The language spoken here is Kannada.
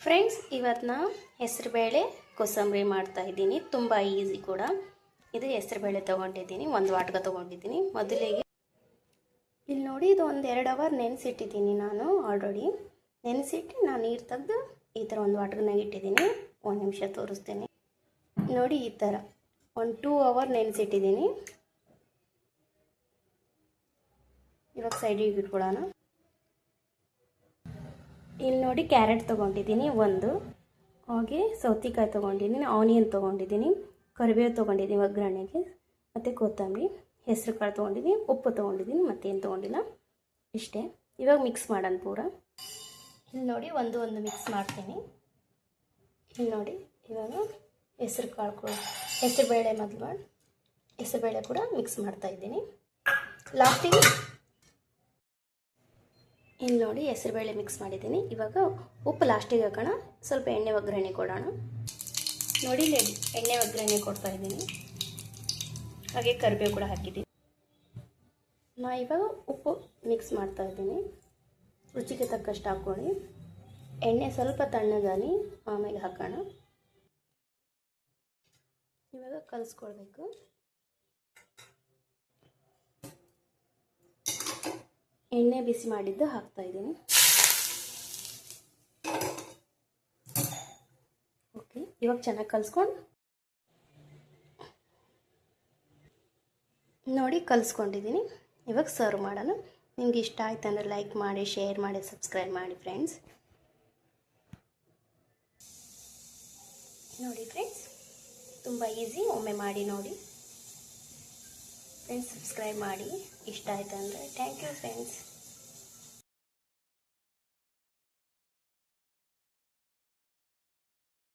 ಫ್ರೆಂಡ್ಸ್, ಇವತ್ತು ನಾ ಹೆಸರುಬೇಳೆ ಕೋಸಂಬರಿ ಮಾಡ್ತಾ ಇದ್ದೀನಿ. ತುಂಬ ಈಸಿ ಕೂಡ. ಇದು ಹೆಸರುಬೇಳೆ ತೊಗೊಂಡಿದ್ದೀನಿ, ಒಂದು ವಾಟ್ಗ ತೊಗೊಂಡಿದ್ದೀನಿ. ಮೊದಲಿಗೆ ಇಲ್ಲಿ ನೋಡಿ, ಇದು ಒಂದು 2 ಅವರ್ ನೆನೆಸಿಟ್ಟಿದ್ದೀನಿ ನಾನು. ಆಲ್ರೆಡಿ ನೆನೆಸಿಟ್ಟು ನಾನು ನೀರು ತೆಗೆದು ಈ ಥರ ಒಂದು ವಾಟ್ಗನಾಗ ಇಟ್ಟಿದ್ದೀನಿ. 1 ನಿಮಿಷ ತೋರಿಸ್ತೀನಿ ನೋಡಿ. ಈ ಥರ ಒಂದು 2 ಅವರ್ ನೆನೆಸಿಟ್ಟಿದ್ದೀನಿ. ಇವಾಗ ಸೈಡಿಗೆ ಇಟ್ಕೊಳ್ಳೋಣ. ಇಲ್ಲಿ ನೋಡಿ, ಕ್ಯಾರೆಟ್ ತೊಗೊಂಡಿದ್ದೀನಿ ಒಂದು, ಹಾಗೆ ಸೌತೆಕಾಯಿ ತೊಗೊಂಡಿದ್ದೀನಿ, ಆನಿಯನ್ ತೊಗೊಂಡಿದ್ದೀನಿ, ಕರಿಬೇವು ತೊಗೊಂಡಿದ್ದೀನಿ ಒಗ್ಗರಣೆಗೆ, ಮತ್ತು ಕೊತ್ತಂಬರಿ, ಹೆಸರು ಕಾಳು ತೊಗೊಂಡಿದ್ದೀನಿ, ಉಪ್ಪು ತೊಗೊಂಡಿದ್ದೀನಿ, ಮತ್ತೇನು ತೊಗೊಂಡಿಲ್ಲ. ಇಷ್ಟೇ. ಇವಾಗ ಮಿಕ್ಸ್ ಮಾಡೋಣ ಪೂರ. ಇಲ್ಲಿ ನೋಡಿ, ಒಂದು ಮಿಕ್ಸ್ ಮಾಡ್ತೀನಿ. ಇಲ್ಲಿ ನೋಡಿ, ಇವಾಗ ಹೆಸರು ಕಾಳು ಹೆಸರುಬೇಳೆ ಮೊದಲು ಮಾಡಿ ಹೆಸರುಬೇಳೆ ಕೂಡ ಮಿಕ್ಸ್ ಮಾಡ್ತಾಯಿದ್ದೀನಿ. ಲಾಸ್ಟಿಗೆ ಇಲ್ಲಿ ನೋಡಿ, ಹೆಸರುಬೇಳೆ ಮಿಕ್ಸ್ ಮಾಡಿದ್ದೀನಿ. ಇವಾಗ ಉಪ್ಪು ಲಾಸ್ಟಿಗೆ ಹಾಕೋಣ. ಸ್ವಲ್ಪ ಎಣ್ಣೆ ಒಗ್ಗರಣೆ ಕೊಡೋಣ. ನೋಡಿ, ಎಣ್ಣೆ ಒಗ್ಗರಣೆ ಕೊಡ್ತಾ ಇದ್ದೀನಿ, ಹಾಗೆ ಕರಿಬೇವು ಕೂಡ ಹಾಕಿದ್ದೀನಿ. ನಾ ಇವಾಗ ಉಪ್ಪು ಮಿಕ್ಸ್ ಮಾಡ್ತಾ ಇದ್ದೀನಿ. ರುಚಿಗೆ ತಕ್ಕಷ್ಟು ಹಾಕ್ಕೊಳ್ಳಿ. ಎಣ್ಣೆ ಸ್ವಲ್ಪ ತಣ್ಣಗಾನಿ ಆಮೇಲೆ ಹಾಕೋಣ. ಇವಾಗ ಕಲಿಸ್ಕೊಳ್ಬೇಕು. ಎಣ್ಣೆ ಬಿಸಿ ಮಾಡಿದ್ದು ಹಾಕ್ತಾ ಇದ್ದೀನಿ. ಓಕೆ, ಇವಾಗ ಚೆನ್ನಾಗಿ ಕಲಿಸ್ಕೊಂಡು ನೋಡಿ, ಕಲಿಸ್ಕೊಂಡಿದ್ದೀನಿ. ಇವಾಗ ಸರ್ವ್ ಮಾಡೋಣ. ನಿಮ್ಗೆ ಇಷ್ಟ ಆಯ್ತು ಅಂದರೆ ಲೈಕ್ ಮಾಡಿ, ಶೇರ್ ಮಾಡಿ, ಸಬ್ಸ್ಕ್ರೈಬ್ ಮಾಡಿ ಫ್ರೆಂಡ್ಸ್. ನೋಡಿ ಫ್ರೆಂಡ್ಸ್, ತುಂಬ ಈಸಿ. ಒಮ್ಮೆ ಮಾಡಿ ನೋಡಿ ಫ್ರೆಂಡ್ಸ್. ಸಬ್ಸ್ಕ್ರೈಬ್ ಮಾಡಿ. ಇಷ್ಟ ಆಯ್ತು ಅಂದರೆ ಥ್ಯಾಂಕ್ ಯು ಫ್ರೆಂಡ್ಸ್.